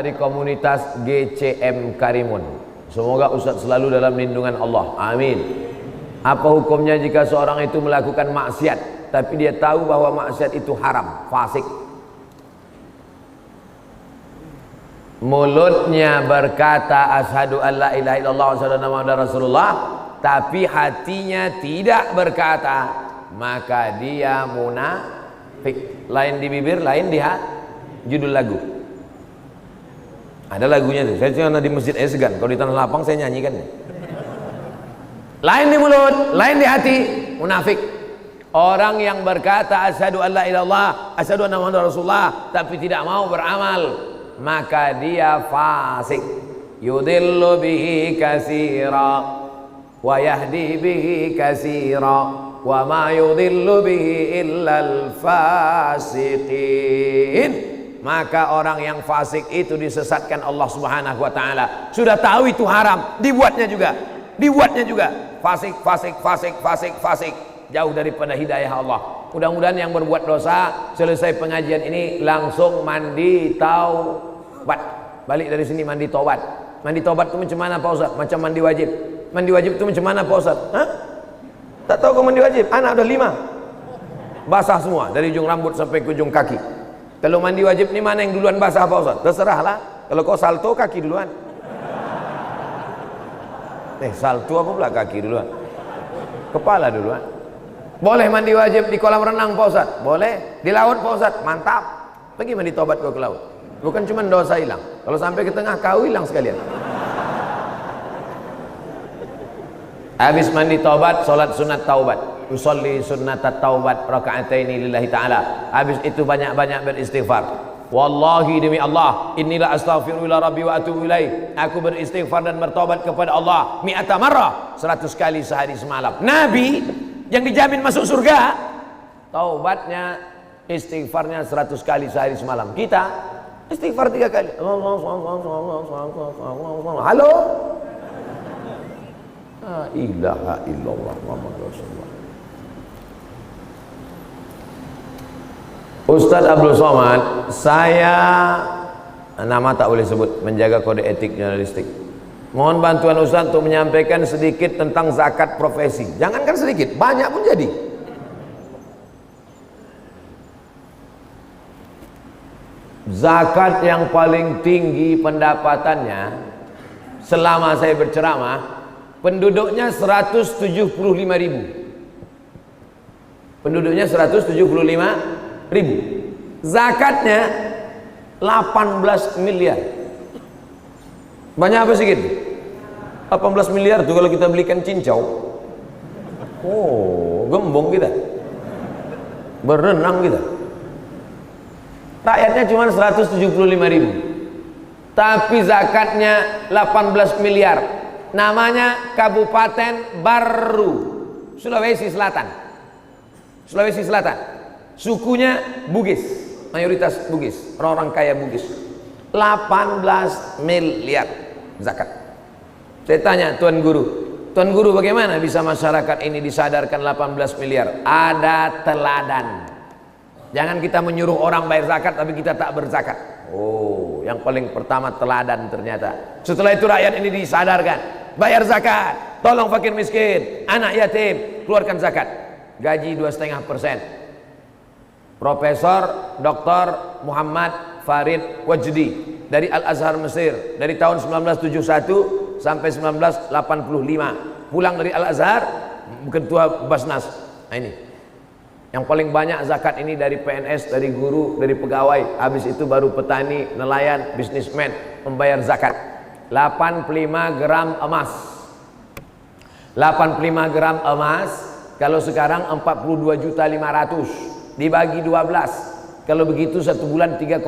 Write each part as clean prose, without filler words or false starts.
dari komunitas GCM Karimun. Semoga Ustaz selalu dalam lindungan Allah. Amin. Apa hukumnya jika seorang itu melakukan maksiat tapi dia tahu bahwa maksiat itu haram, fasik? Mulutnya berkata asyhadu an la ilaha illallah wa asyhadu anna muhammadar rasulullah, tapi hatinya tidak berkata, maka dia munafik. Lain di bibir, lain di hati. Judul lagu. Ada lagunya tuh. Saya cuma di masjid segan. Kalau di tanah lapang saya nyanyikan. Lain di mulut, lain di hati, munafik. Orang yang berkata asyhadu an la ilaha illallah, asyhadu anna muhammadar rasulullah, tapi tidak mau beramal, maka dia fasik. Yudillu bihi katsira wa yahdi bihi katsira wa ma yudillu bihi illal fasiqin. Maka orang yang fasik itu disesatkan Allah Subhanahu wa taala. Sudah tahu itu haram, dibuatnya juga. Fasik. Jauh daripada hidayah Allah. Mudah-mudahan yang berbuat dosa selesai pengajian ini langsung mandi taubat. Balik dari sini mandi taubat. Mandi taubat itu macam mana Pak Ustaz? Macam mandi wajib. Mandi wajib itu macam mana Pak Ustaz? Hah? Tak tahu kau mandi wajib? Anak udah 5. Basah semua dari ujung rambut sampai ke ujung kaki. Kalau mandi wajib ini mana yang duluan basah Pak Ustaz? Terserahlah. Kalau kau salto kaki duluan. Salto apa pula kaki duluan? Kepala duluan. Boleh mandi wajib di kolam renang Pak Ustaz? Boleh. Di laut Pak Ustaz? Mantap. Pergi mandi tobat kau ke laut. Bukan cuma dosa hilang. Kalau sampai ke tengah kau hilang sekalian. Habis mandi tobat, solat sunat taubat. Usolli sunnat taubat raka'ataini lillahi ta'ala. Habis itu banyak-banyak beristighfar. Wallahi demi Allah, inilah astaghfirullah rabbi wa atubu ilaih. Aku beristighfar dan bertobat kepada Allah mi'ata marrah, 100 kali sehari semalam. Nabi yang dijamin masuk surga, taubatnya, istighfarnya 100 kali sehari semalam. Kita istighfar 3 kali. Halo. La ilaha illallah Muhammad Rasulullah. Ustaz Abdul Somad, saya nama tak boleh sebut, menjaga kode etik jurnalistik. Mohon bantuan Ustaz untuk menyampaikan sedikit tentang zakat profesi. Jangankan sedikit, banyak pun jadi. Zakat yang paling tinggi pendapatannya selama saya berceramah, penduduknya 175.000. Penduduknya 175.000. Zakatnya 18 miliar. Banyak apa sedikit? 18 miliar tuh kalau kita belikan cincau. Oh, gembong kita. Berenang kita. Rakyatnya cuma 175.000. Tapi zakatnya 18 miliar. Namanya Kabupaten Baru, Sulawesi Selatan. Sulawesi Selatan. Sukunya Bugis, mayoritas Bugis, orang-orang kaya Bugis. 18 miliar zakat. Saya tanya Tuan Guru bagaimana bisa masyarakat ini disadarkan 18 miliar? Ada teladan. Jangan kita menyuruh orang bayar zakat tapi kita tak berzakat. Oh, yang paling pertama teladan ternyata. Setelah itu rakyat ini disadarkan, bayar zakat, tolong fakir miskin, anak yatim, keluarkan zakat. Gaji 2,5%. Profesor Dr. Muhammad Farid Wajdi dari Al-Azhar Mesir dari tahun 1971 sampai 1985. Pulang dari Al-Azhar, ketua Basnas. Nah ini. Yang paling banyak zakat ini dari PNS, dari guru, dari pegawai. Habis itu baru petani, nelayan, bisnismen membayar zakat. 85 gram emas. 85 gram emas kalau sekarang 42.500.000 dibagi 12. Kalau begitu 1 bulan 3,6.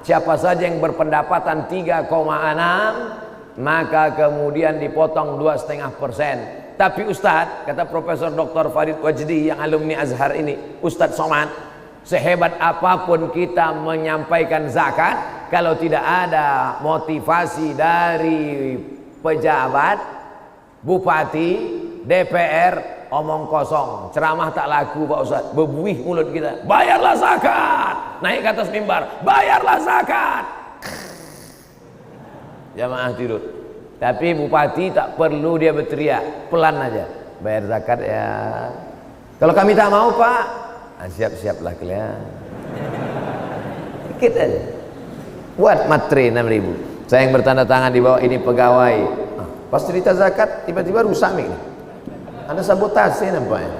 Siapa saja yang berpendapatan 3,6, maka kemudian dipotong 2,5%. Tapi Ustadz, kata Profesor Dr. Farid Wajdi yang alumni Azhar ini, Ustadz Somad, sehebat apapun kita menyampaikan zakat, kalau tidak ada motivasi dari pejabat, bupati, DPR, omong kosong, ceramah tak laku Pak Ustadz, bebuih mulut kita. Bayarlah zakat, naik ke atas mimbar, bayarlah zakat. jamaah tidur. Tapi bupati tak perlu dia berteriak, pelan aja, bayar zakat ya. Kalau kami tak mau pak, siap-siaplah kalian. Dikit aja. Buat matre 6.000. Saya yang bertanda tangan di bawah ini pegawai. Pas cerita zakat tiba-tiba rusak nih. Ada sabotase nampaknya.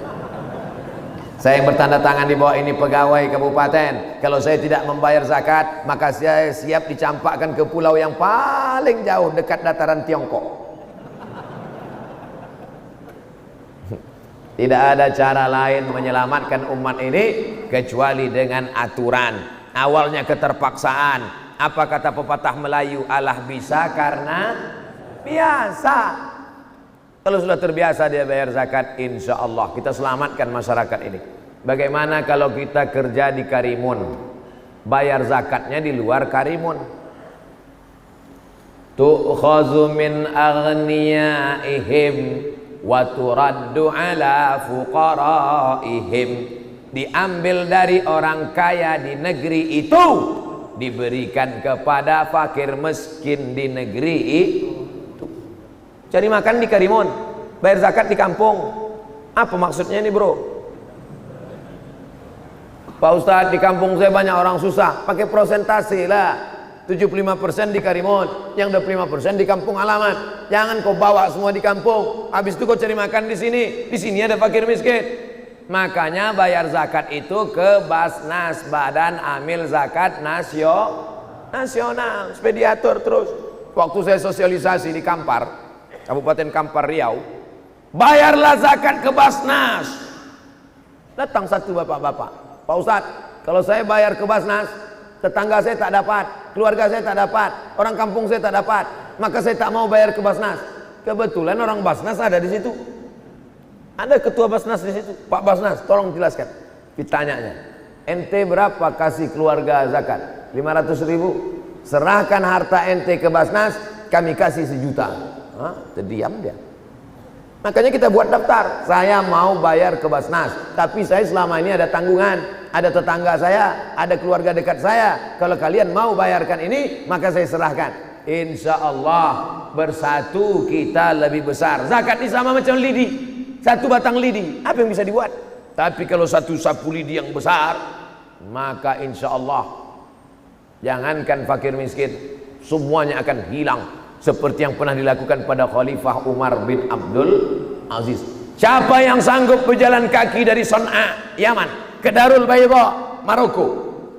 Saya yang bertanda tangan di bawah ini pegawai kabupaten. Kalau saya tidak membayar zakat, maka saya siap dicampakkan ke pulau yang paling jauh dekat dataran Tiongkok. Tidak ada cara lain menyelamatkan umat ini kecuali dengan aturan. Awalnya keterpaksaan. Apa kata pepatah Melayu? Allah bisa karena biasa. Kalau sudah terbiasa dia bayar zakat, insya Allah kita selamatkan masyarakat ini. Bagaimana kalau kita kerja di Karimun, bayar zakatnya di luar Karimun? Tu'khazu min aghniyaihim wa turaddu ala fuqaraihim. Diambil dari orang kaya di negeri itu, diberikan kepada fakir miskin di negeri itu. Cari makan di Karimun, bayar zakat di kampung. Apa maksudnya ini bro? Pak Ustadz, di kampung saya banyak orang susah, pakai prosentase lah. 75% di Karimun, yang 25% di kampung halaman. Jangan kau bawa semua di kampung, habis itu kau cari makan di sini. Di sini ada fakir miskin. Makanya bayar zakat itu ke Basnas, Badan Amil Zakat Nasional, supaya diatur terus. Waktu saya sosialisasi di Kampar, Kabupaten Kampar Riau, bayarlah zakat ke Basnas. Datang satu bapak-bapak, Pak Ustadz, kalau saya bayar ke Basnas, tetangga saya tak dapat, keluarga saya tak dapat, orang kampung saya tak dapat, maka saya tak mau bayar ke Basnas. Kebetulan orang Basnas ada di situ, ada ketua Basnas di situ. Pak Basnas, tolong jelaskan. Ditanyanya, ente berapa kasih keluarga zakat? 500.000. Serahkan harta ente ke Basnas, kami kasih 1 juta. Terdiam dia. Makanya kita buat daftar, saya mau bayar ke Basnas, tapi saya selama ini ada tanggungan, ada tetangga saya, ada keluarga dekat saya. Kalau kalian mau bayarkan ini, maka saya serahkan. Insya Allah bersatu kita lebih besar. Zakat ini sama macam lidi, 1 batang lidi, apa yang bisa dibuat? Tapi kalau 1 sapu lidi yang besar, maka insya Allah jangankan fakir miskin, semuanya akan hilang. Seperti yang pernah dilakukan pada Khalifah Umar bin Abdul Aziz. Siapa yang sanggup berjalan kaki dari Son'a, Yaman, ke Darul Bayda, Maroko,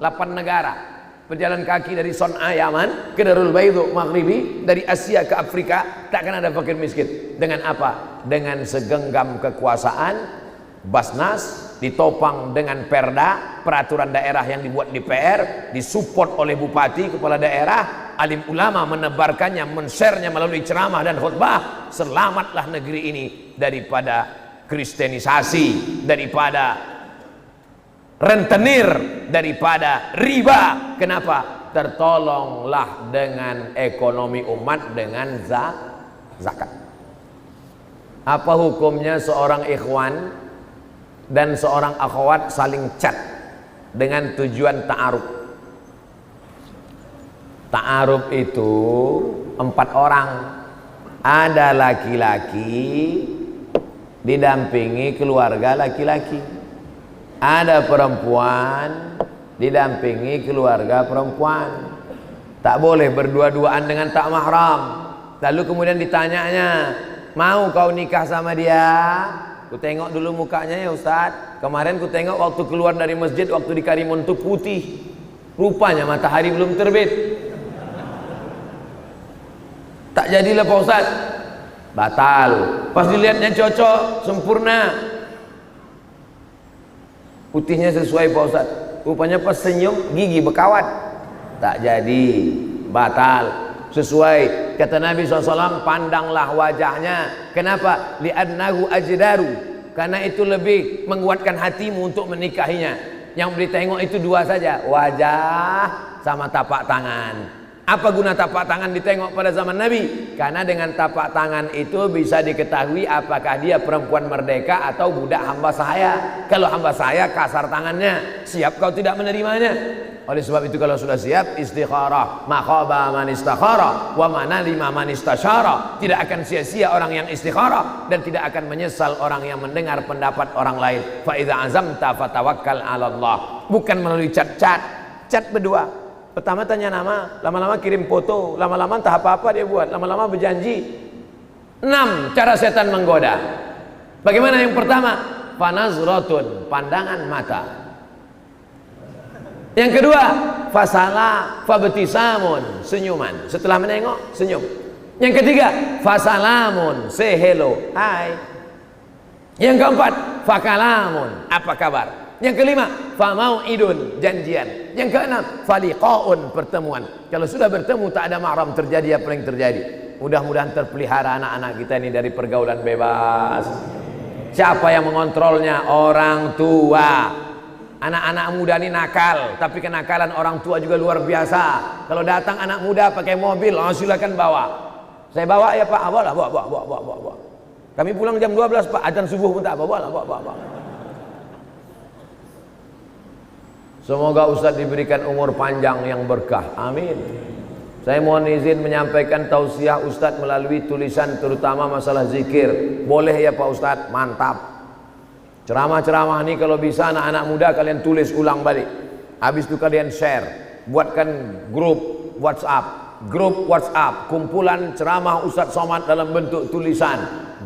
8 negara, berjalan kaki dari Son'a, Yaman, ke Darul Bayda, Maghribi, dari Asia ke Afrika, takkan ada fakir miskin. Dengan apa? Dengan segenggam kekuasaan, Basnas ditopang dengan perda, peraturan daerah yang dibuat di PR, disupport oleh bupati, kepala daerah, alim ulama menebarkannya, men-share-nya melalui ceramah dan khutbah. Selamatlah negeri ini daripada kristenisasi, daripada rentenir, daripada riba. Kenapa? Tertolonglah dengan ekonomi umat dengan zakat. Apa hukumnya seorang ikhwan dan seorang akhwat saling chat dengan tujuan ta'aruf? Ta'aruf itu 4 orang. Ada laki-laki didampingi keluarga laki-laki, ada perempuan didampingi keluarga perempuan. Tak boleh berdua-duaan dengan tak mahram. Lalu kemudian ditanyanya, mau kau nikah sama dia? Ku tengok dulu mukanya ya Ustaz. Kemarin ku tengok waktu keluar dari masjid, waktu di Karimun itu putih, rupanya matahari belum terbit. Tak jadilah Pak Ustaz, batal. Pas dilihatnya cocok, sempurna, putihnya sesuai Pak Ustaz, rupanya pas senyum gigi berkawat, tak jadi, batal. Sesuai kata Nabi SAW, pandanglah wajahnya. Kenapa? Li'annahu ajdaru, karena itu lebih menguatkan hatimu untuk menikahinya. Yang boleh tengok itu 2 saja, wajah sama tapak tangan. Apa guna tapak tangan ditengok pada zaman Nabi? Karena dengan tapak tangan itu bisa diketahui apakah dia perempuan merdeka atau budak hamba sahaya. Kalau hamba sahaya kasar tangannya, siap kau tidak menerimanya? Oleh sebab itu kalau sudah siap istikharah, maqaba man istakhara wa manalima man istasyara. Tidak akan sia-sia orang yang istikharah dan tidak akan menyesal orang yang mendengar pendapat orang lain. Fa idza azamta fatawakkal 'ala Allah. Bukan melalui chat berdua. Pertama tanya nama, lama-lama kirim foto, lama-lama entah apa-apa dia buat, lama-lama berjanji. 6 cara setan menggoda. Bagaimana yang pertama? Fanazratun, pandangan mata. Yang kedua, fasala fabtisamun, senyuman. Setelah menengok, senyum. Yang ketiga, fasalamun, say hello, hai. Yang keempat, fakalamun, apa kabar. Yang kelima, famau'idun, janjian. Yang keenam, faliqaun, pertemuan. Kalau sudah bertemu tak ada mahram terjadi apa yang terjadi. Mudah-mudahan terpelihara anak-anak kita ini dari pergaulan bebas. Siapa yang mengontrolnya? Orang tua. Anak-anak muda ini nakal, tapi kenakalan orang tua juga luar biasa. Kalau datang anak muda pakai mobil, silakan bawa. Saya bawa ya Pak, bawa. Kami pulang jam 12 Pak, azan subuh pun tak bawa. Semoga Ustadz diberikan umur panjang yang berkah, amin. Saya mohon izin menyampaikan tausiah Ustadz melalui tulisan terutama masalah zikir. Boleh ya Pak Ustadz? Mantap. Ceramah-ceramah ini kalau bisa anak-anak muda kalian tulis ulang balik. Habis itu kalian share. Buatkan grup WhatsApp, kumpulan ceramah Ustadz Somad dalam bentuk tulisan.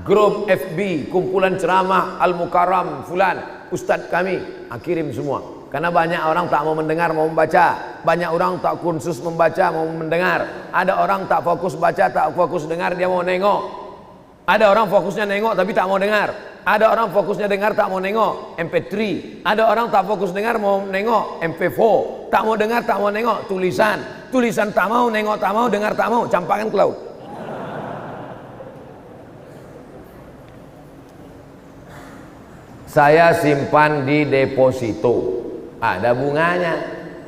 Grup FB, kumpulan ceramah Al-Mukarram Fulan, Ustadz kami. Kirim semua. Karena banyak orang tak mau mendengar, mau membaca. Banyak orang tak kursus membaca, mau mendengar. Ada orang tak fokus baca, tak fokus dengar, dia mau nengok. Ada orang fokusnya nengok tapi tak mau dengar. Ada orang fokusnya dengar tak mau nengok, MP3. Ada orang tak fokus dengar mau nengok, MP4. Tak mau dengar, tak mau nengok, tulisan. Tulisan tak mau, nengok tak mau, dengar tak mau, campakkan ke laut. Saya simpan di deposito. Ada bunganya.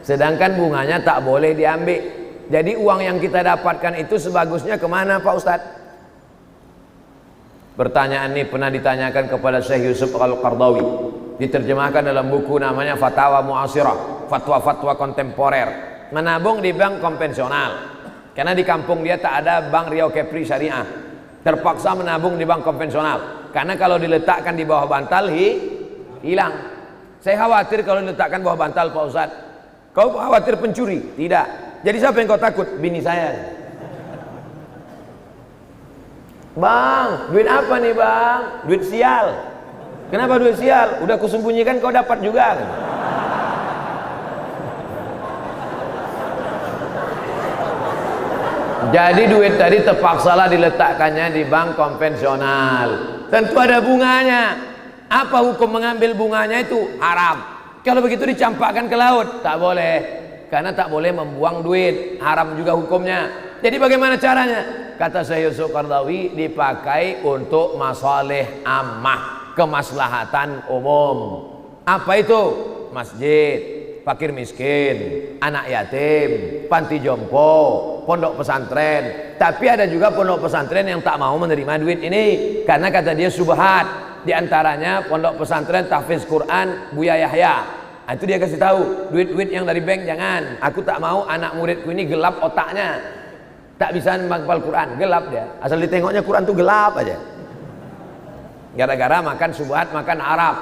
Sedangkan bunganya tak boleh diambil. Jadi uang yang kita dapatkan itu sebagusnya kemana Pak Ustadz? Pertanyaan ini pernah ditanyakan kepada Syekh Yusuf Al-Qardawi. Diterjemahkan dalam buku namanya Fatawa Mu'asirah, fatwa-fatwa kontemporer. Menabung di bank konvensional. Karena di kampung dia tak ada bank Riau Kepri Syariah. Terpaksa menabung di bank konvensional. Karena kalau diletakkan di bawah bantal hilang. Saya khawatir kalau diletakkan bawah bantal Pak Ustadz. Kau khawatir pencuri? Tidak. Jadi siapa yang kau takut? Bini saya. Bang, duit apa nih bang? Duit sial. Kenapa duit sial? Udah kusembunyikan kau dapat juga. Jadi duit tadi terpaksalah diletakkannya di bank konvensional. Tentu ada bunganya. Apa hukum mengambil bunganya itu? Haram. Kalau begitu dicampakkan ke laut, tak boleh. Karena tak boleh membuang duit. Haram juga hukumnya. Jadi bagaimana caranya? Kata Syekh Yusuf Qardawi, dipakai untuk masalih ammah, kemaslahatan umum. Apa itu? Masjid, fakir miskin, anak yatim, panti jompo, pondok pesantren. Tapi ada juga pondok pesantren yang tak mau menerima duit ini karena kata dia subhat. Di antaranya pondok pesantren tahfiz Quran Buya Yahya. Itu dia kasih tahu, duit-duit yang dari bank jangan. Aku tak mau anak muridku ini gelap otaknya. Tak bisa menghafal Quran, gelap dia. Asal ditengoknya Quran tuh gelap aja. Gara-gara makan subhat, makan Arab.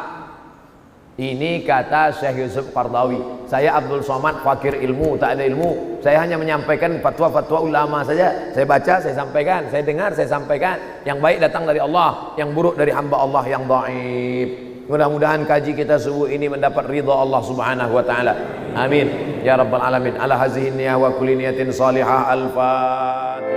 Ini kata Syekh Yusuf Qardawi. Saya Abdul Somad, fakir ilmu, tak ada ilmu. Saya hanya menyampaikan fatwa-fatwa ulama saja. Saya baca, saya sampaikan. Saya dengar, saya sampaikan. Yang baik datang dari Allah, yang buruk dari hamba Allah yang dhaif. Mudah-mudahan kaji kita subuh ini mendapat ridha Allah Subhanahu wa taala. Amin ya rabbal alamin. Ala hazihi niyah wa kulli niyatin salihah. Al-Fatihah.